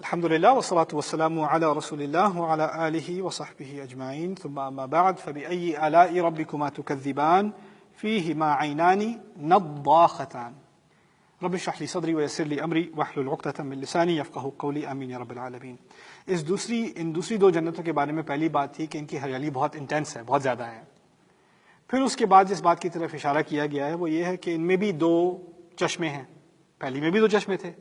الحمد لله والصلاة والسلام على رسول الله وعلى آله وصحبه أجمعين ثم أما بعد فبأي آلاء ربكما تكذبان فيهما عينان نضاختان رب اشرح لي صدري ويسر لي أمري واحلل عقدة من لساني يفقهوا قولي آمين یا رب العالمین۔ ان دوسری دو جنتوں کے بارے میں پہلی بات تھی کہ ان کی ہریالی بہت انٹینس ہے، بہت زیادہ ہے۔ پھر اس کے بعد جس بات کی طرف اشارہ کیا گیا ہے وہ یہ ہے کہ ان میں بھی دو چشمے ہیں، پہلی میں بھی دو چشمے تھے۔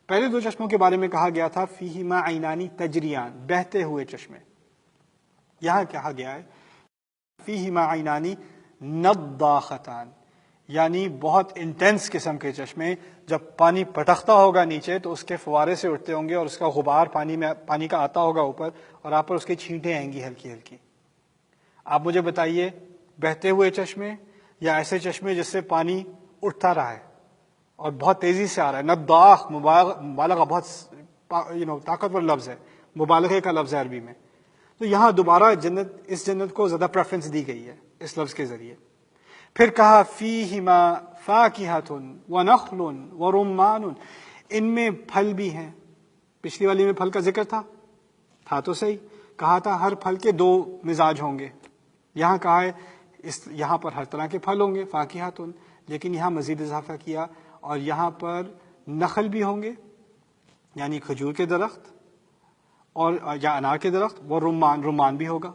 پہلے دو چشموں کے بارے میں کہا گیا تھا فیہما عینانی تجریان، بہتے ہوئے چشمے۔ یہاں کہا گیا ہے فیہما عینانی نضاختان، یعنی بہت انٹینس قسم کے چشمے، جب پانی پٹختا ہوگا نیچے تو اس کے فوارے سے اٹھتے ہوں گے اور اس کا غبار پانی کا آتا ہوگا اوپر اور آپ پر اس کے چھینٹیں آئیں گی ہلکی ہلکی۔ آپ مجھے بتائیے بہتے ہوئے چشمے یا ایسے چشمے جس سے پانی اٹھتا رہا ہے اور بہت تیزی سے آ رہا ہے؟ نداخ مبالغہ، بہت طاقتور لفظ ہے، مبالغے کا لفظ ہے عربی میں۔ تو یہاں دوبارہ اس جنت کو زیادہ پریفرنس دی گئی ہے اس لفظ کے ذریعے۔ پھر کہا فیہما فاکہۃ ونخل ورمان، ان میں پھل بھی ہیں۔ پچھلی والی میں پھل کا ذکر تھا تو صحیح، کہا تھا ہر پھل کے دو مزاج ہوں گے۔ یہاں کہا ہے یہاں پر ہر طرح کے پھل ہوں گے فاکہۃ، لیکن یہاں مزید اضافہ کیا اور یہاں پر نخل بھی ہوں گے یعنی کھجور کے درخت اور یا انار کے درخت، وہ رمان بھی ہوگا۔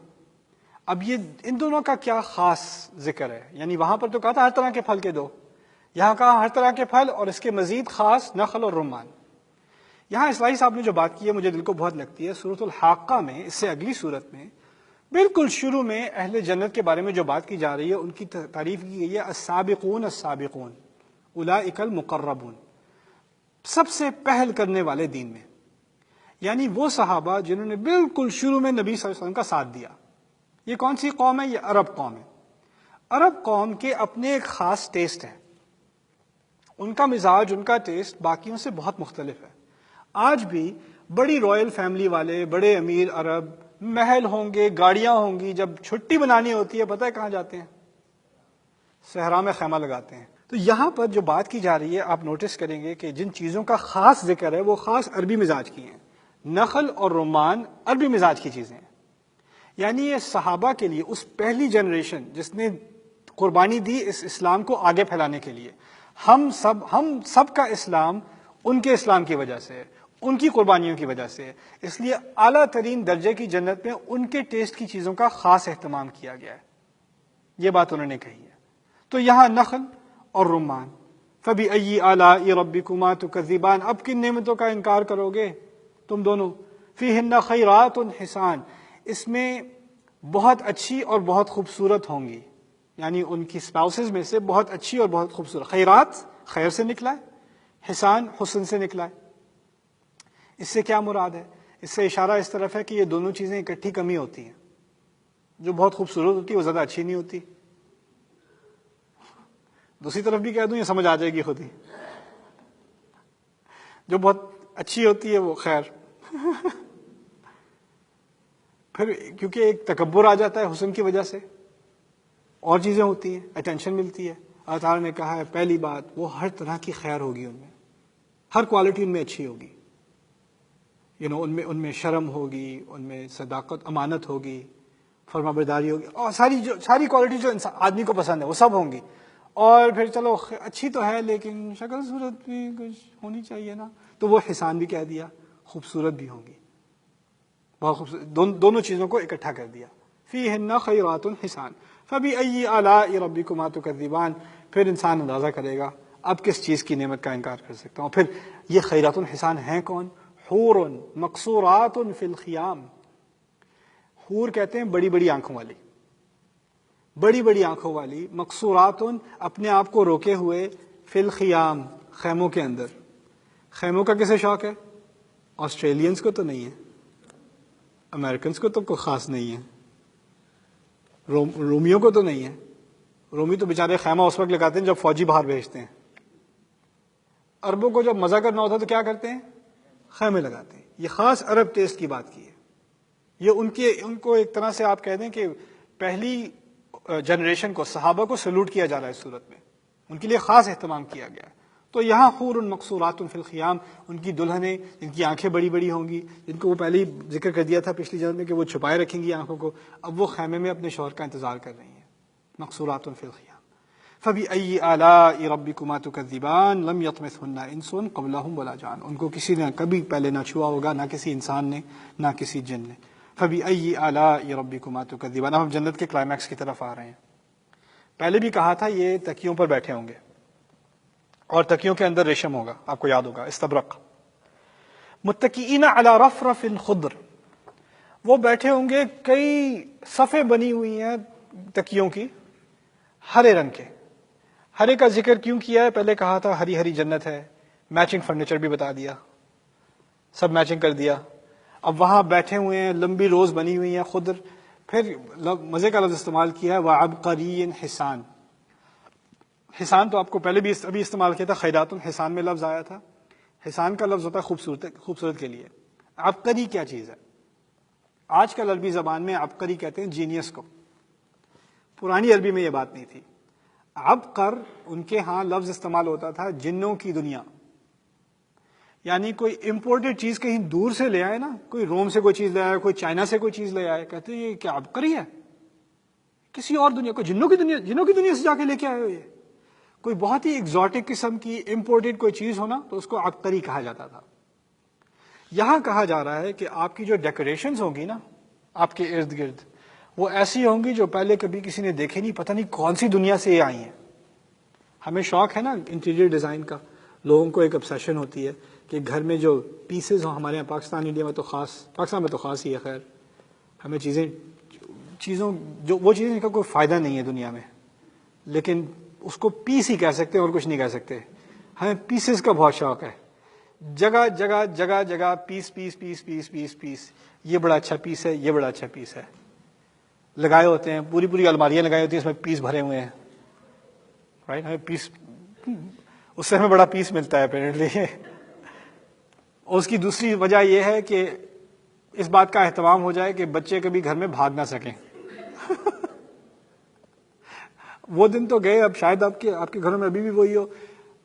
اب یہ ان دونوں کا کیا خاص ذکر ہے؟ یعنی وہاں پر تو کہا تھا ہر طرح کے پھل کے دو، یہاں کہا ہر طرح کے پھل اور اس کے مزید خاص نخل اور رمان۔ یہاں اصلاحی صاحب نے جو بات کی ہے مجھے دل کو بہت لگتی ہے۔ سورۃ الحاقہ میں، اس سے اگلی سورت میں بالکل شروع میں اہل جنت کے بارے میں جو بات کی جا رہی ہے ان کی تعریف کی گئی ہے السابقون السابقون اولئک المقربون، سب سے پہل کرنے والے دین میں، یعنی وہ صحابہ جنہوں نے بالکل شروع میں نبی صلی اللہ علیہ وسلم کا ساتھ دیا۔ یہ کون سی قوم ہے؟ یہ عرب قوم ہے۔ عرب قوم کے اپنے ایک خاص ٹیسٹ ہے، ان کا مزاج، ان کا ٹیسٹ باقیوں سے بہت مختلف ہے۔ آج بھی بڑی رائل فیملی والے، بڑے امیر عرب، محل ہوں گے، گاڑیاں ہوں گی، جب چھٹی بنانی ہوتی ہے پتہ ہے کہاں جاتے ہیں؟ صحرا میں خیمہ لگاتے ہیں۔ تو یہاں پر جو بات کی جا رہی ہے آپ نوٹس کریں گے کہ جن چیزوں کا خاص ذکر ہے وہ خاص عربی مزاج کی ہیں۔ نخل اور رمان عربی مزاج کی چیزیں ہیں، یعنی یہ صحابہ کے لیے اس پہلی جنریشن جس نے قربانی دی اس اسلام کو آگے پھیلانے کے لیے۔ ہم سب کا اسلام ان کے اسلام کی وجہ سے ہے، ان کی قربانیوں کی وجہ سے ہے، اس لیے اعلیٰ ترین درجے کی جنت میں ان کے ٹیسٹ کی چیزوں کا خاص اہتمام کیا گیا ہے۔ یہ بات انہوں نے کہی ہے۔ تو یہاں نخل اور رمان، فَبِأَيِّ آلَاءِ رَبِّكُمَا تُكَذِّبَانِ، اب کن نعمتوں کا انکار کرو گے تم دونوں؟ فِيهِنَّ خَيْرَاتٌ حِسَان، اس میں بہت اچھی اور بہت خوبصورت ہوں گی، یعنی ان کی اسپاؤسز میں سے بہت اچھی اور بہت خوبصورت۔ خیرات خیر سے نکلا ہے، حسان حسن سے نکلا ہے۔ اس سے کیا مراد ہے؟ اس سے اشارہ اس طرف ہے کہ یہ دونوں چیزیں اکٹھی کمی ہوتی ہیں۔ جو بہت خوبصورت ہوتی ہے وہ زیادہ اچھی نہیں ہوتی۔ دوسری طرف بھی کہہ دوں یہ سمجھ آ جائے گی خود ہی، جو بہت اچھی ہوتی ہے وہ خیر پھر کیونکہ ایک تکبر آ جاتا ہے حسن کی وجہ سے، اور چیزیں ہوتی ہیں، اٹینشن ملتی ہے۔ اللہ تعالیٰ نے کہا ہے پہلی بات وہ ہر طرح کی خیر ہوگی، ان میں ہر کوالٹی ان میں اچھی ہوگی، ان میں شرم ہوگی، ان میں صداقت، امانت ہوگی، فرما برداری ہوگی، اور ساری کوالٹی جو آدمی کو پسند ہے وہ سب ہوں گی۔ اور پھر چلو اچھی تو ہے لیکن شکل صورت بھی کچھ ہونی چاہیے نا، تو وہ حسان بھی کہہ دیا، خوبصورت بھی ہوں گی، بہت خوبصورت، دونوں چیزوں کو اکٹھا کر دیا۔ فیہن خیرات حسان فبأی آلاء ربکما تکذبان، پھر انسان اندازہ کرے گا اب کس چیز کی نعمت کا انکار کر سکتا ہوں۔ پھر یہ خیرات حسان ہیں کون؟ حور مقصورات فی الخیام، حور کہتے ہیں بڑی بڑی آنکھوں والی، بڑی بڑی آنکھوں والی، مقصورات اپنے آپ کو روکے ہوئے، فی الخیام خیموں کے اندر۔ خیموں کا کسے شوق ہے؟ آسٹریلینز کو تو نہیں ہے، امریکنز کو تو کوئی خاص نہیں ہے، رومیوں کو تو نہیں ہے۔ رومی تو بیچارے خیمہ اس وقت لگاتے ہیں جب فوجی باہر بھیجتے ہیں۔ عربوں کو جب مزہ کرنا ہوتا ہے تو کیا کرتے ہیں؟ خیمے لگاتے ہیں۔ یہ خاص عرب ٹیسٹ کی بات کی ہے۔ یہ ان کو ایک طرح سے آپ کہہ دیں کہ پہلی جنریشن کو، صحابہ کو سلوٹ کیا جا رہا ہے اس صورت میں، ان کے لیے خاص اہتمام کیا گیا ہے۔ تو یہاں حور مقصورات فی الخیام، ان کی دلہنیں جن کی آنکھیں بڑی بڑی ہوں گی، جن کو وہ پہلے ہی ذکر کر دیا تھا پچھلی جنت میں کہ وہ چھپائے رکھیں گی آنکھوں کو، اب وہ خیمے میں اپنے شوہر کا انتظار کر رہی ہیں، مقصورات فی الخیام۔ فَبِأَيِّ آلَاءِ رَبِّكُمَا تُكَذِّبَانِ لَمْ يَطْمِثْهُنَّ إِنسٌ قَبْلَهُمْ وَلَا جَانٌ، ان کو کسی نے کبھی پہلے نہ چھوا ہوگا، نہ کسی انسان نے نہ کسی جن نے۔ فَبِأَيِّ آلَاءِ رَبِّكُمَا تُكَذِّبَانِ، اب ہم جنت کے کلائمیکس کی طرف آ رہے ہیں۔ پہلے بھی کہا تھا یہ تکیوں پر بیٹھے ہوں گے اور تکیوں کے اندر ریشم ہوگا، آپ کو یاد ہوگا، استبرق۔ متکئین علی رفرف خضر، وہ بیٹھے ہوں گے، کئی صفیں بنی ہوئی ہیں تکیوں کی ہرے رنگ کے۔ ہرے کا ذکر کیوں کیا ہے؟ پہلے کہا تھا ہری ہری جنت ہے، میچنگ فرنیچر بھی بتا دیا، سب میچنگ کر دیا۔ اب وہاں بیٹھے ہوئے ہیں، لمبی روز بنی ہوئی ہیں خضر، پھر مزے کا لفظ استعمال کیا ہے وعبقری حسان۔ حسان تو آپ کو پہلے بھی ابھی استعمال کیا تھا، خیرات حسان میں لفظ آیا تھا۔ حسان کا لفظ ہوتا ہے خوبصورت کے لیے۔ عبقری کیا چیز ہے؟ آج کل عربی زبان میں عبقری کہتے ہیں جینیس کو، پرانی عربی میں یہ بات نہیں تھی۔ عبقر ان کے ہاں لفظ استعمال ہوتا تھا جنوں کی دنیا، یعنی کوئی امپورٹڈ چیز کہیں دور سے لے آئے نا، کوئی روم سے کوئی چیز لے آئے، کوئی چائنا سے کوئی چیز لے آئے، کہتے ہیں یہ کیا عبقری ہے، کسی اور دنیا کو، جنوں کی دنیا سے جا کے لے کے آئے ہو۔ یہ کوئی بہت ہی ایگزوٹک قسم کی امپورٹڈ کوئی چیز ہونا تو اس کو عبقری کہا جاتا تھا۔ یہاں کہا جا رہا ہے کہ آپ کی جو ڈیکوریشنز ہوں گی نا آپ کے ارد گرد، وہ ایسی ہوں گی جو پہلے کبھی کسی نے دیکھے نہیں، پتہ نہیں کون سی دنیا سے یہ آئی ہیں۔ ہمیں شوق ہے نا انٹیریئر ڈیزائن کا، لوگوں کو ایک obsession ہوتی ہے کہ گھر میں جو پیسز ہوں، ہمارے یہاں پاکستان انڈیا میں تو خاص، پاکستان میں تو خاص ہی ہے، خیر ہمیں چیزوں جو وہ چیزیں جن کا کوئی فائدہ نہیں ہے دنیا میں، لیکن اس کو پیس ہی کہہ سکتے ہیں اور کچھ نہیں کہہ سکتے۔ ہمیں پیسز کا بہت شوق ہے، جگہ جگہ جگہ جگہ پیس پیس پیس پیس پیس پیس، یہ بڑا اچھا پیس ہے، یہ بڑا اچھا پیس ہے، لگائے ہوتے ہیں، پوری پوری الماریاں لگائی ہوتی ہیں، اس میں پیس بھرے ہوئے ہیں، رائٹ؟ ہمیں پیس، اس سے ہمیں بڑا پیس ملتا ہے اپیرنٹلی۔ اور اس کی دوسری وجہ یہ ہے کہ اس بات کا اہتمام ہو جائے کہ بچے کبھی گھر میں بھاگ نہ سکیں۔ وہ دن تو گئے، اب شاید آپ کے گھروں میں ابھی بھی وہی ہو۔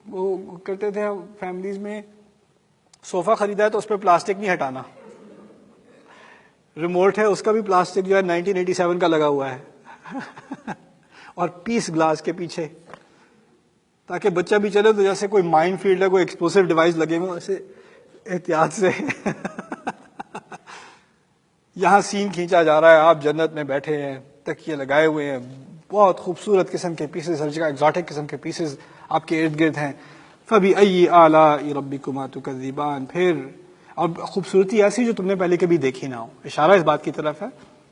وہ کرتے تھے فیملیز میں، صوفہ خریدا ہے تو اس پہ پلاسٹک نہیں ہٹانا، ریموٹ ہے اس کا بھی پلاسٹک جو ہے 1987 کا لگا ہوا ہے، اور پیس گلاس کے پیچھے، تاکہ بچہ بھی چلے تو جیسے کوئی مائنڈ فیلڈ ہے، کوئی ایکسپلوسیو ڈیوائس لگے ہوئے، ایسے احتیاط سے۔ یہاں سین کھینچا جا رہا ہے، آپ جنت میں بیٹھے ہیں، تکیے لگائے ہوئے ہیں، بہت خوبصورت قسم کے پیسز، ہر جگہ ایگزاٹک قسم کے پیسز آپ کے ارد گرد ہیں۔ فَبِأَيِّ آلَاءِ رَبِّكُمَا تُكَذِّبَانِ، پھر اب خوبصورتی ایسی جو تم نے پہلے کبھی دیکھی نہ ہو، اشارہ اس بات کی طرف ہے،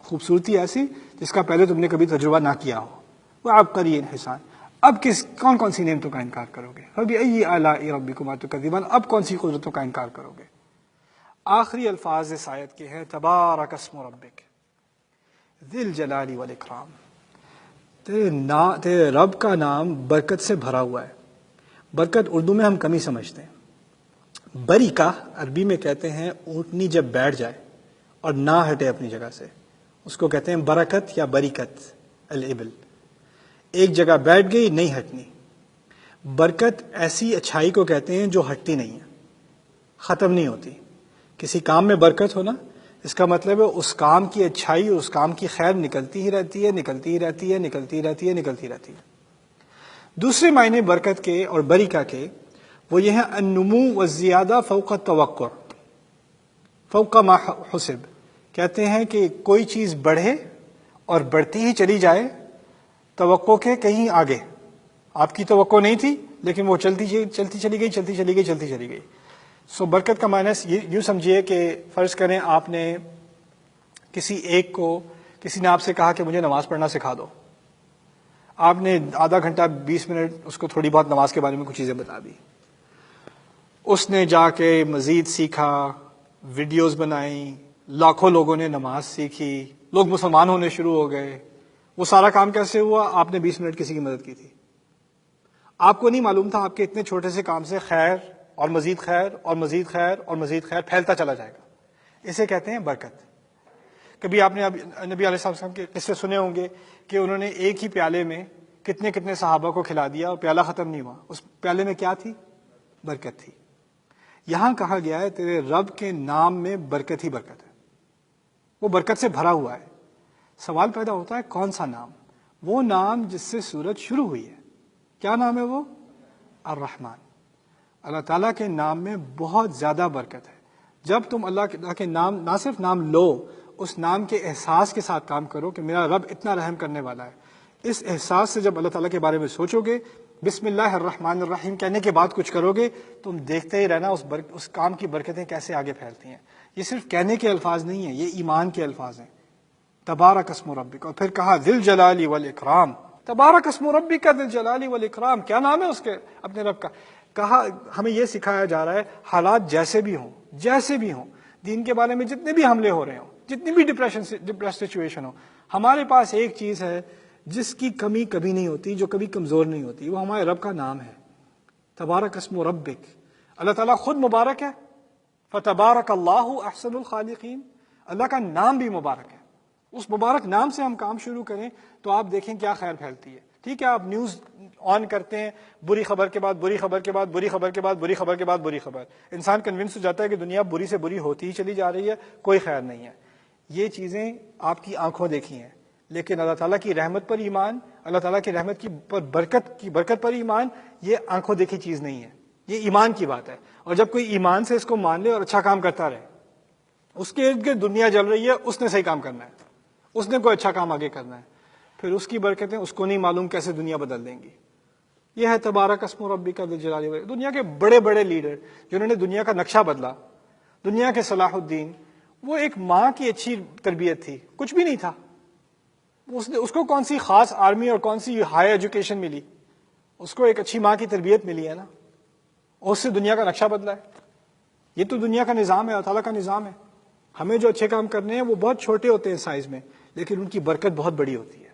خوبصورتی ایسی جس کا پہلے تم نے کبھی تجربہ نہ کیا ہو۔ وَعَبْقَرِيٍّ حِسَانٍ، اب کون سی نعمتوں کا انکار کرو گے؟ فَبِأَيِّ آلَاءِ رَبِّكُمَا تُكَذِّبَانِ، اب کون سی قدرتوں کا انکار کرو گے؟ آخری الفاظ اس آیت کے ہیں تبارک اسم ربک ذی الجلال والاکرام، تیرے رب کا نام برکت سے بھرا ہوا ہے۔ برکت اردو میں ہم کمی سمجھتے ہیں، بریکہ عربی میں کہتے ہیں اونٹنی جب بیٹھ جائے اور نہ ہٹے اپنی جگہ سے، اس کو کہتے ہیں برکت یا بریکت الابل، ایک جگہ بیٹھ گئی نہیں ہٹنی۔ برکت ایسی اچھائی کو کہتے ہیں جو ہٹتی نہیں ہے، ختم نہیں ہوتی۔ کسی کام میں برکت ہونا، اس کا مطلب ہے اس کام کی اچھائی، اس کام کی خیر نکلتی ہی رہتی ہے، نکلتی ہی رہتی ہے، نکلتی رہتی ہے، نکلتی رہتی ہے۔ دوسرے معنی برکت کے اور بریکہ کے وہ یہ ہیں النمو والزیادہ فوق التوقع، فوق ما حسب، کہتے ہیں کہ کوئی چیز بڑھے اور بڑھتی ہی چلی جائے توقع کے کہیں آگے، آپ کی توقع نہیں تھی لیکن وہ چلتی چلی گئی۔ سو برکت کا معنی یوں سمجھیے کہ فرض کریں آپ نے کسی نے آپ سے کہا کہ مجھے نماز پڑھنا سکھا دو، آپ نے آدھا گھنٹہ 20 منٹ اس کو تھوڑی بہت نماز کے بارے میں کچھ چیزیں بتا دی، اس نے جا کے مزید سیکھا، ویڈیوز بنائیں، لاکھوں لوگوں نے نماز سیکھی، لوگ مسلمان ہونے شروع ہو گئے۔ وہ سارا کام کیسے ہوا؟ آپ نے 20 منٹ کسی کی مدد کی تھی، آپ کو نہیں معلوم تھا آپ کے اتنے چھوٹے سے کام سے خیر اور مزید خیر اور مزید خیر اور مزید خیر پھیلتا چلا جائے گا۔ اسے کہتے ہیں برکت۔ کبھی آپ نے نبی علیہ السلام کے قصے سنے ہوں گے کہ انہوں نے ایک ہی پیالے میں کتنے صحابہ کو کھلا دیا اور پیالہ ختم نہیں ہوا۔ اس پیالے میں کیا تھی؟ برکت تھی. یہاں کہا گیا ہے تیرے رب کے نام میں برکت ہی برکت ہے، وہ برکت سے بھرا ہوا ہے. سوال پیدا ہوتا ہے کون سا نام؟ وہ نام جس سے سورت شروع ہوئی ہے. کیا نام ہے وہ؟ الرحمن. اللہ تعالیٰ کے نام میں بہت زیادہ برکت ہے. جب تم اللہ کے نام، نہ صرف نام لو، اس نام کے احساس کے ساتھ کام کرو کہ میرا رب اتنا رحم کرنے والا ہے. اس احساس سے جب اللہ تعالیٰ کے بارے میں سوچو گے، بسم اللہ الرحمن الرحیم کہنے کے بعد کچھ کرو گے، تم دیکھتے ہی رہنا اس کام کی برکتیں کیسے آگے پھیلتی ہیں. یہ صرف کہنے کے الفاظ نہیں ہیں، یہ ایمان کے الفاظ ہیں. تبارک اسم ربک، اور پھر کہا ذی الجلال والاکرام. تبارک اسم ربک ذی الجلال والاکرام، کیا نام ہے اس کے اپنے رب کا؟ کہا ہمیں یہ سکھایا جا رہا ہے حالات جیسے بھی ہوں، دین کے بارے میں جتنے بھی حملے ہو رہے ہوں، جتنی بھی ڈپریس سچویشن ہو، ہمارے پاس ایک چیز ہے جس کی کمی کبھی نہیں ہوتی، جو کبھی کمزور نہیں ہوتی، وہ ہمارے رب کا نام ہے. تبارک اسم ربک. اللہ تعالیٰ خود مبارک ہے، فتبارک اللہ احسن الخالقین. اللہ کا نام بھی مبارک ہے. اس مبارک نام سے ہم کام شروع کریں تو آپ دیکھیں کیا خیر پھیلتی ہے. ٹھیک ہے، آپ نیوز آن کرتے ہیں، بری خبر کے بعد بری خبر کے بعد بری خبر کے بعد بری خبر کے بعد بری خبر، انسان کنونس ہو جاتا ہے کہ دنیا بری سے بری ہوتی ہی چلی جا رہی ہے، کوئی خیر نہیں ہے. یہ چیزیں آپ کی آنکھوں دیکھی ہیں، لیکن اللہ تعالیٰ کی رحمت پر ایمان، اللہ تعالیٰ کی رحمت کی برکت پر ایمان، یہ آنکھوں دیکھی چیز نہیں ہے، یہ ایمان کی بات ہے. اور جب کوئی ایمان سے اس کو مان لے اور اچھا کام کرتا رہے، اس کے ارد گرد دنیا جل رہی ہے، اس نے صحیح کام کرنا ہے، اس نے کوئی اچھا کام آگے کرنا ہے، پھر اس کی برکتیں اس کو نہیں معلوم کیسے دنیا بدل دیں گی. یہ ہے تبارک اسم ربک ذی الجلال والاکرام. دنیا کے بڑے بڑے لیڈر جنہوں نے دنیا کا نقشہ بدلا، دنیا کے صلاح الدین، وہ ایک ماں کی اچھی تربیت تھی، کچھ بھی نہیں تھا. اس کو کون سی خاص آرمی اور کون سی ہائی ایجوکیشن ملی؟ اس کو ایک اچھی ماں کی تربیت ملی ہے نا، اس سے دنیا کا نقشہ بدلا ہے. یہ تو دنیا کا نظام ہے، اللہ تعالیٰ کا نظام ہے. ہمیں جو اچھے کام کرنے ہیں وہ بہت چھوٹے ہوتے ہیں سائز میں، لیکن ان کی برکت بہت بڑی ہوتی ہے،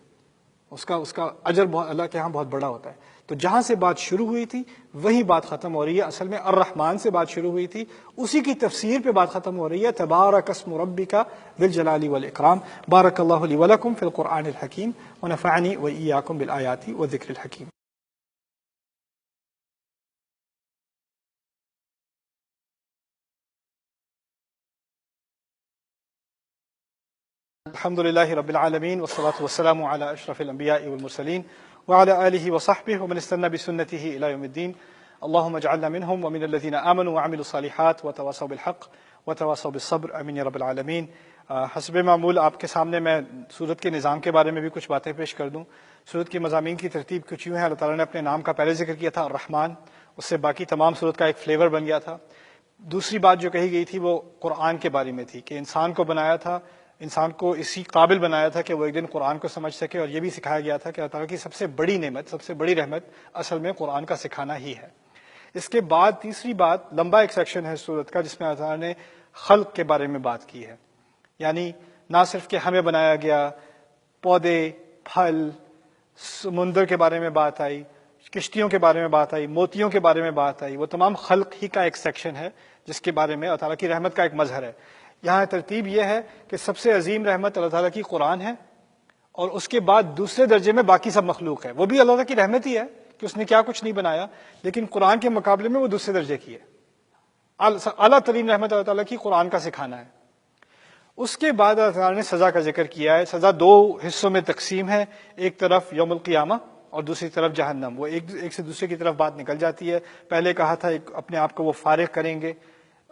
اس کا اجر اللہ کے ہاں بہت بڑا ہوتا ہے. تو جہاں سے بات شروع ہوئی تھی وہی بات ختم ہو رہی ہے. اصل میں الرحمن سے بات شروع ہوئی تھی، اسی کی تفسیر پہ بات ختم ہو رہی ہے. تبارک اسم ربک ذی الجلال والاکرام. بارک اللہ لی ولکم فی القرآن الحکیم ونفعنی وإیاکم بالآیات والذکر الحکیم. الحمد للہ رب العالمین والصلاة والسلام علی اشرف الانبیاء والمرسلین وعلی آلہ وصحبہ ومن استنى بسنتہ الی یوم الدین. اللہم اجعلنا منہم ومن الذین آمنوا وعملوا الصالحات وتواصوا بالحق وتواصوا بالصبر، آمین یا رب العالمین. حسب معمول آپ کے سامنے میں سورت کے نظام کے بارے میں بھی کچھ باتیں پیش کر دوں. سورت کی مضامین کی ترتیب کچھ یوں ہے. اللہ تعالیٰ نے اپنے نام کا پہلے ذکر کیا تھا الرحمن، اس سے باقی تمام سورت کا ایک فلیور بن گیا تھا. دوسری بات جو کہی گئی تھی وہ قرآن کے بارے میں تھی کہ انسان کو بنایا تھا، انسان کو اسی قابل بنایا تھا کہ وہ ایک دن قرآن کو سمجھ سکے. اور یہ بھی سکھایا گیا تھا کہ اللہ تعالیٰ کی سب سے بڑی نعمت، سب سے بڑی رحمت اصل میں قرآن کا سکھانا ہی ہے. اس کے بعد تیسری بات، لمبا ایک سیکشن ہے سورت کا جس میں اللہ تعالیٰ نے خلق کے بارے میں بات کی ہے. یعنی نہ صرف کہ ہمیں بنایا گیا، پودے، پھل، سمندر کے بارے میں بات آئی، کشتیوں کے بارے میں بات آئی، موتیوں کے بارے میں بات آئی. وہ تمام خلق ہی کا ایک سیکشن ہے جس کے بارے میں اللہ تعالیٰ کی رحمت کا ایک مظہر ہے. یہاں ترتیب یہ ہے کہ سب سے عظیم رحمت اللہ تعالیٰ کی قرآن ہے، اور اس کے بعد دوسرے درجے میں باقی سب مخلوق ہے. وہ بھی اللہ تعالیٰ کی رحمت ہی ہے کہ اس نے کیا کچھ نہیں بنایا، لیکن قرآن کے مقابلے میں وہ دوسرے درجے کی ہے. اعلیٰ ترین رحمت اللہ تعالیٰ کی قرآن کا سکھانا ہے. اس کے بعد اللہ تعالیٰ نے سزا کا ذکر کیا ہے. سزا دو حصوں میں تقسیم ہے، ایک طرف یوم القیامہ اور دوسری طرف جہنم. وہ ایک سے دوسرے کی طرف بات نکل جاتی ہے. پہلے کہا تھا اپنے آپ کو وہ فارغ کریں گے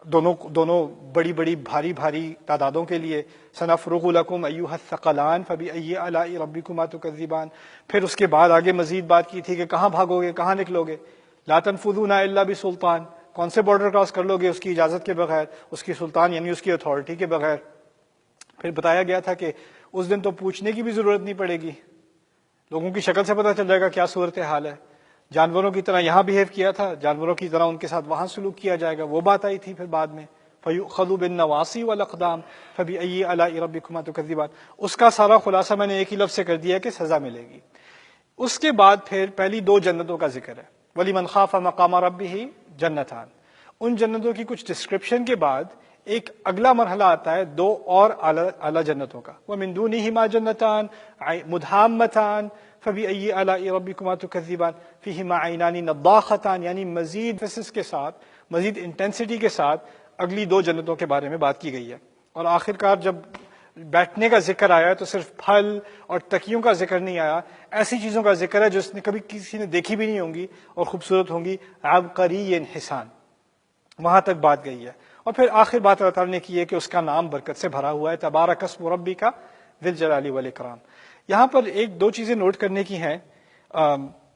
دونوں بڑی بڑی بھاری تعدادوں کے لیے. سنفرغ لکم ایھا الثقلان فبأی آلاء ربکما تکذبان. پھر اس کے بعد آگے مزید بات کی تھی کہ کہاں بھاگو گے، کہاں نکلو گے. لا تنفذون الا بسلطان، کون سے بارڈر کراس کر لو گے اس کی اجازت کے بغیر، اس کی سلطان یعنی اس کی اتھارٹی کے بغیر. پھر بتایا گیا تھا کہ اس دن تو پوچھنے کی بھی ضرورت نہیں پڑے گی، لوگوں کی شکل سے پتہ چل جائے گا کیا صورتحال ہے. جانوروں کی طرح یہاں بیہیو کیا تھا، جانوروں کی طرح ان کے ساتھ وہاں سلوک کیا جائے گا. وہ بات آئی تھی پھر بعد میں فَيُؤْخَذُ بِالنَّوَاصِي وَالْأَقْدَامِ فَبِأَيِّ آلَاءِ رَبِّكُمَا تُكَذِّبَانِ. اس کا سارا خلاصہ میں نے ایک ہی لفظ سے کر دیا کہ سزا ملے گی. اس کے بعد پھر پہلی دو جنتوں کا ذکر ہے. وَلِمَنْ خَافَ مَقَامَ رَبِّهِ جَنَّتَانِ. ان جنتوں کی کچھ ڈسکرپشن کے بعد ایک اگلا مرحلہ آتا ہے دو اور اعلیٰ جنتوں کا. وَمِن دُونِهِمَا جَنَّتَانِ مُدْحَامَّتَانِ فبأي آلاء ربكما تكذبان فيهما عينان نضاختان، یعنی مزید فسس کے ساتھ، مزید انٹینسٹی کے ساتھ اگلی دو جنتوں کے بارے میں بات کی گئی ہے. اور آخر کار جب بیٹھنے کا ذکر آیا تو صرف پھل اور تکیوں کا ذکر نہیں آیا، ایسی چیزوں کا ذکر ہے جو اس نے کبھی کسی نے دیکھی بھی نہیں ہوں گی اور خوبصورت ہوں گی. عبقری حسان، وہاں تک بات گئی ہے. اور پھر آخر بات اللہ تعالیٰ نے کی ہے کہ اس کا نام برکت سے بھرا ہوا ہے، تبارک اسم ربک ذی الجلال والاکرام. یہاں پر ایک دو چیزیں نوٹ کرنے کی ہیں.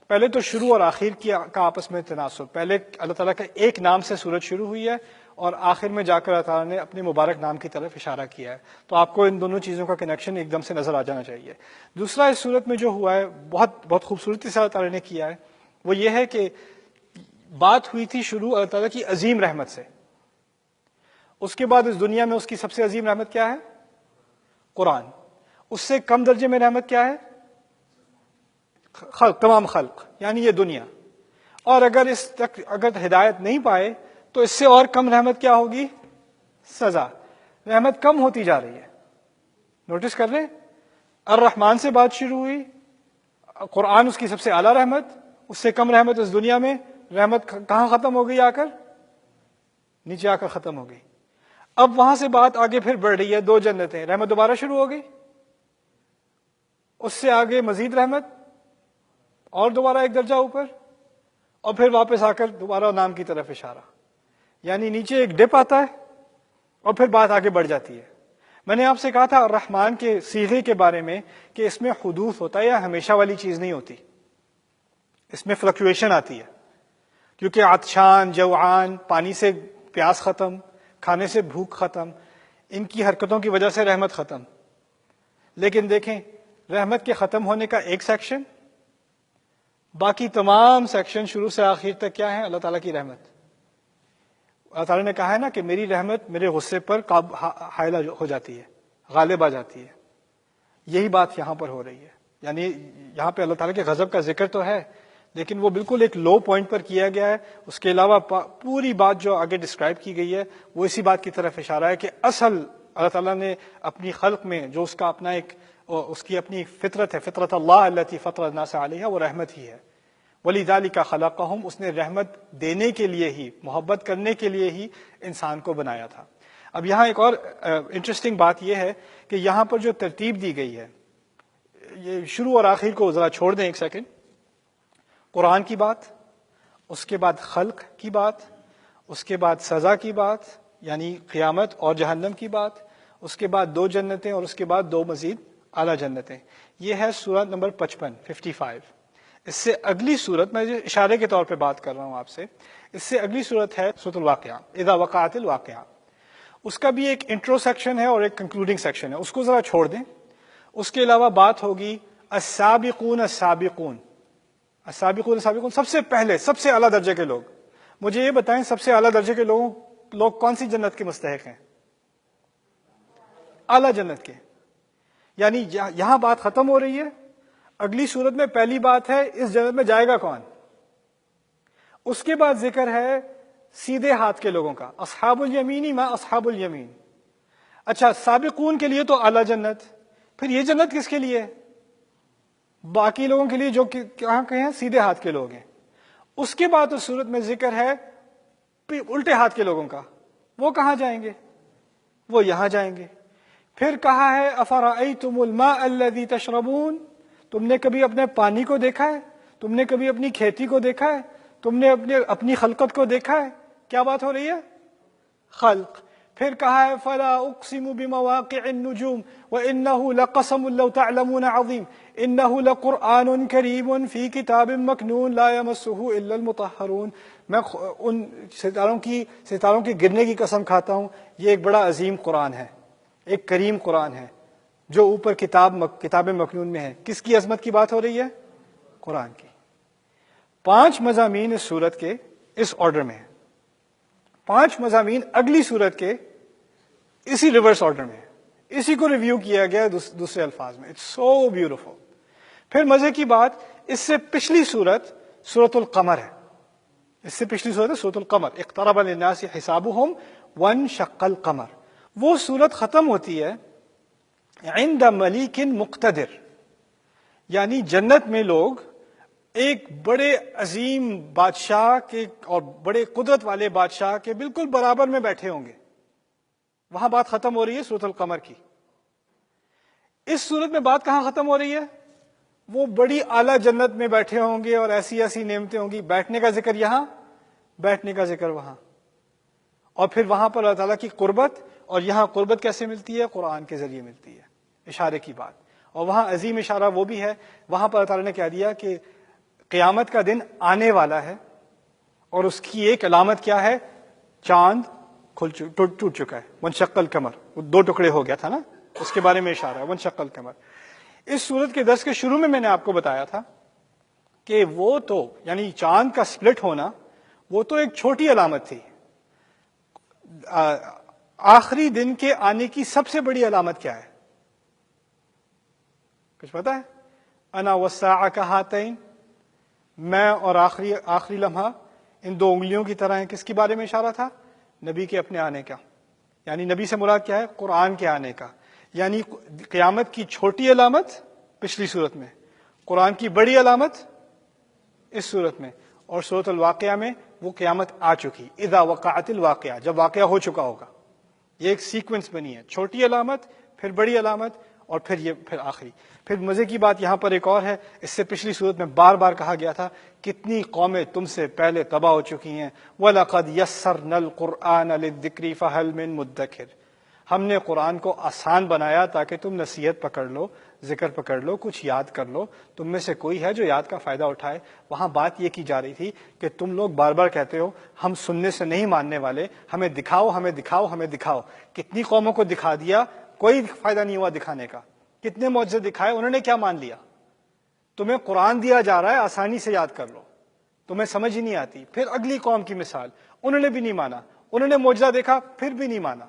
پہلے تو شروع اور آخر کا آپس میں تناسب. پہلے اللہ تعالیٰ کا ایک نام سے سورت شروع ہوئی ہے اور آخر میں جا کر اللہ تعالیٰ نے اپنے مبارک نام کی طرف اشارہ کیا ہے. تو آپ کو ان دونوں چیزوں کا کنیکشن ایک دم سے نظر آ جانا چاہیے. دوسرا اس صورت میں جو ہوا ہے بہت بہت خوبصورتی سے اللہ تعالیٰ نے کیا ہے، وہ یہ ہے کہ بات ہوئی تھی شروع اللہ تعالیٰ کی عظیم رحمت سے. اس کے بعد اس دنیا میں اس کی سب سے عظیم رحمت کیا ہے؟ قرآن. اس سے کم درجے میں رحمت کیا ہے؟ خلق، تمام خلق، یعنی یہ دنیا. اور اگر اس تک اگر ہدایت نہیں پائے تو اس سے اور کم رحمت کیا ہوگی؟ سزا. رحمت کم ہوتی جا رہی ہے. نوٹس کر لیں، الرحمن سے بات شروع ہوئی، قرآن اس کی سب سے اعلیٰ رحمت، اس سے کم رحمت اس دنیا میں. رحمت کہاں ختم ہو گئی؟ آ کر نیچے آ کر ختم ہو گئی. اب وہاں سے بات آگے پھر بڑھ رہی ہے، دو جنتیں، رحمت دوبارہ شروع ہو گئی، اس سے آگے مزید رحمت اور دوبارہ ایک درجہ اوپر، اور پھر واپس آ کر دوبارہ نام کی طرف اشارہ. یعنی نیچے ایک ڈپ آتا ہے اور پھر بات آگے بڑھ جاتی ہے. میں نے آپ سے کہا تھا الرحمن کے صیغے کے بارے میں کہ اس میں حدوث ہوتا ہے، یا ہمیشہ والی چیز نہیں ہوتی، اس میں فلکچویشن آتی ہے. کیونکہ عطشان، جوعان، پانی سے پیاس ختم، کھانے سے بھوک ختم، ان کی حرکتوں کی وجہ سے رحمت ختم. لیکن دیکھیں، رحمت کے ختم ہونے کا ایک سیکشن، باقی تمام سیکشن شروع سے آخر تک کیا ہے؟ اللہ تعالیٰ کی رحمت. اللہ تعالیٰ نے کہا ہے نا کہ میری رحمت میرے غصے پر حائل ہو جاتی ہے، غالب آ جاتی ہے. یہی بات یہاں پر ہو رہی ہے. یعنی یہاں پہ اللہ تعالیٰ کے غضب کا ذکر تو ہے، لیکن وہ بالکل ایک لو پوائنٹ پر کیا گیا ہے. اس کے علاوہ پوری بات جو آگے ڈسکرائب کی گئی ہے وہ اسی بات کی طرف اشارہ ہے کہ اصل اللہ تعالیٰ نے اپنی خلق میں جو اس کا اپنا ایک اس کی اپنی فطرت ہے، فطرت اللہ التی فطر الناس علیہا، وہ رحمت ہی ہے. وَلِذَلِكَ خَلَقَهُمْ، اس نے رحمت دینے کے لیے ہی، محبت کرنے کے لیے ہی انسان کو بنایا تھا. اب یہاں ایک اور انٹرسٹنگ بات یہ ہے کہ یہاں پر جو ترتیب دی گئی ہے، یہ شروع اور آخر کو ذرا چھوڑ دیں ایک سیکنڈ. قرآن کی بات، اس کے بعد خلق کی بات، اس کے بعد سزا کی بات یعنی قیامت اور جہنم کی بات، اس کے بعد دو جنتیں اور اس کے بعد دو مزید اعلیٰ جنتیں. یہ ہے سورت نمبر 55. اس سے اگلی سورت، میں اشارے کے طور پہ بات کر رہا ہوں آپ سے، اس سے اگلی سورت ہے سورۃ الواقعہ، اذا وقعت الواقعہ. اس کا بھی ایک انٹرو سیکشن ہے اور ایک کنکلوڈنگ سیکشن ہے، اس کو ذرا چھوڑ دیں. اس کے علاوہ بات ہوگی السابقون السابقون. السابقون السابقون، سب سے پہلے، سب سے اعلیٰ درجے کے لوگ. مجھے یہ بتائیں سب سے اعلیٰ درجے کے لوگ کون سی جنت کے مستحق ہیں؟ اعلیٰ جنت کے. یعنی یہاں بات ختم ہو رہی ہے، اگلی صورت میں پہلی بات ہے اس جنت میں جائے گا کون. اس کے بعد ذکر ہے سیدھے ہاتھ کے لوگوں کا، اصحاب الیمین ما اصحاب الیمین. اچھا، سابقون کے لیے تو اعلیٰ جنت، پھر یہ جنت کس کے لیے؟ باقی لوگوں کے لیے جو کہاں کے ہیں، سیدھے ہاتھ کے لوگ ہیں. اس کے بعد اس صورت میں ذکر ہے الٹے ہاتھ کے لوگوں کا. وہ کہاں جائیں گے؟ وہ یہاں جائیں گے. پھر کہا ہے افرأیتم الماء الذی تشربون، تم نے کبھی اپنے پانی کو دیکھا ہے؟ تم نے کبھی اپنی کھیتی کو دیکھا ہے؟ تم نے اپنی خلقت کو دیکھا ہے؟ کیا بات ہو رہی ہے؟ خلق. پھر کہا ہے فلا اقسم بمواقع النجوم وانه لقسم لو تعلمون عظیم انه لقرآن کریم فی کتاب مکنون لا یمسہ الا المطہرون. میں ان ستاروں کی گرنے کی قسم کھاتا ہوں، یہ ایک بڑا عظیم قرآن ہے، ایک کریم قرآن ہے جو اوپر کتاب مکنون میں ہے. کس کی عظمت کی بات ہو رہی ہے؟ قرآن کی. 5 مضامین اس سورت کے اس آرڈر میں ہیں. 5 مضامین اگلی سورت کے اسی ریورس آرڈر میں ہیں. اسی کو ریویو کیا گیا دوسرے الفاظ میں. It's so beautiful. پھر مزے کی بات، اس سے پچھلی سورت سورۃ القمر ہے. اس سے پچھلی سورت ہے سورۃ القمر، اقترب للناس حسابهم وانشق القمر. وہ سورت ختم ہوتی ہے عند ملیک مقتدر، یعنی جنت میں لوگ ایک بڑے عظیم بادشاہ کے اور بڑے قدرت والے بادشاہ کے بالکل برابر میں بیٹھے ہوں گے. وہاں بات ختم ہو رہی ہے سورۃ القمر کی. اس صورت میں بات کہاں ختم ہو رہی ہے؟ وہ بڑی اعلیٰ جنت میں بیٹھے ہوں گے اور ایسی ایسی نعمتیں ہوں گی. بیٹھنے کا ذکر یہاں، بیٹھنے کا ذکر وہاں، اور پھر وہاں پر اللہ تعالیٰ کی قربت. اور یہاں قربت کیسے ملتی ہے؟ قرآن کے ذریعے ملتی ہے، اشارے کی بات. اور وہاں عظیم اشارہ وہ بھی ہے، وہاں پر اللہ تعالیٰ نے کہہ دیا کہ قیامت کا دن آنے والا ہے، اور اس کی ایک علامت کیا ہے؟ چاند ٹوٹ چکا ہے. وانشق القمر، وہ 2 ٹکڑے ہو گیا تھا نا، اس کے بارے میں اشارہ ہے وانشق القمر. اس سورت کے درس کے شروع میں نے آپ کو بتایا تھا کہ وہ تو یعنی چاند کا سپلٹ ہونا وہ تو ایک چھوٹی علامت تھی. آخری دن کے آنے کی سب سے بڑی علامت کیا ہے؟ کچھ پتا ہے؟ انا والساعۃ کہاتین، میں اور آخری لمحہ ان 2 انگلیوں کی طرح ہیں. کس کے بارے میں اشارہ تھا؟ نبی کے اپنے آنے کا. یعنی نبی سے مراد کیا ہے؟ قرآن کے آنے کا. یعنی قیامت کی چھوٹی علامت پچھلی صورت میں، قرآن کی بڑی علامت اس صورت میں، اور سورۃ الواقعہ میں وہ قیامت آ چکی. اذا وقعت الواقعہ، جب واقعہ ہو چکا ہوگا. یہ ایک سیکوینس بنی ہے، چھوٹی علامت، پھر بڑی علامت، اور پھر آخری. پھر مزے کی بات یہاں پر ایک اور ہے. اس سے پچھلی صورت میں بار بار کہا گیا تھا کتنی قومیں تم سے پہلے تباہ ہو چکی ہیں. وَلَقَدْ يَسَّرْنَا الْقُرْآنَ لِلذِّكْرِ فَهَلْ مِن مُدَّكِرٍ، ہم نے قرآن کو آسان بنایا تاکہ تم نصیحت پکڑ لو، ذکر پکڑ لو، کچھ یاد کر لو. تم میں سے کوئی ہے جو یاد کا فائدہ اٹھائے؟ وہاں بات یہ کی جا رہی تھی کہ تم لوگ بار بار کہتے ہو ہم سننے سے نہیں ماننے والے، ہمیں دکھاؤ ہمیں دکھاؤ ہمیں دکھاؤ. کتنی قوموں کو دکھا دیا، کوئی فائدہ نہیں ہوا دکھانے کا. کتنے معجزے دکھائے، انہوں نے کیا مان لیا؟ تمہیں قرآن دیا جا رہا ہے آسانی سے یاد کر لو، تمہیں سمجھ ہی نہیں آتی. پھر اگلی قوم کی مثال، انہوں نے بھی نہیں مانا. انہوں نے معجزہ دیکھا پھر بھی نہیں مانا،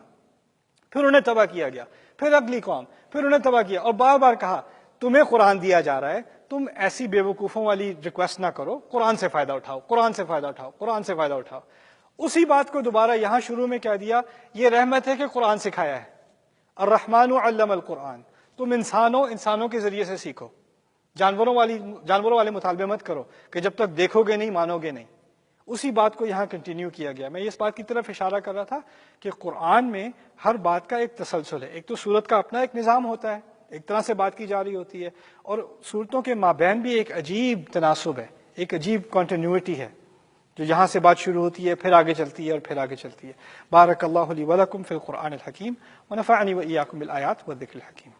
پھر انہیں تباہ کیا گیا. پھر اگلی قوم، پھر انہیں تباہ کیا. اور بار بار کہا تمہیں قرآن دیا جا رہا ہے، تم ایسی بے وقوفوں والی ریکویسٹ نہ کرو، قرآن سے فائدہ اٹھاؤ، قرآن سے فائدہ اٹھاؤ، قرآن سے فائدہ اٹھاؤ. اسی بات کو دوبارہ یہاں شروع میں کہہ دیا. یہ رحمت ہے کہ قرآن سکھایا ہے. الرحمن علم القرآن. تم انسانوں کے ذریعے سے سیکھو، جانوروں والے مطالبے مت کرو کہ جب تک دیکھو گے نہیں مانو گے نہیں. اسی بات کو یہاں کنٹینیو کیا گیا. میں اس بات کی طرف اشارہ کر رہا تھا کہ قرآن میں ہر بات کا ایک تسلسل ہے. ایک تو سورت کا اپنا ایک نظام ہوتا ہے، ایک طرح سے بات کی جا رہی ہوتی ہے، اور سورتوں کے مابین بھی ایک عجیب تناسب ہے، ایک عجیب کنٹینیوٹی ہے جو یہاں سے بات شروع ہوتی ہے پھر آگے چلتی ہے اور پھر آگے چلتی ہے. بارک اللہ لی ولکم فی القرآن الحکیم ونفعنی وإیاکم بالآیات والذکر الحکیم.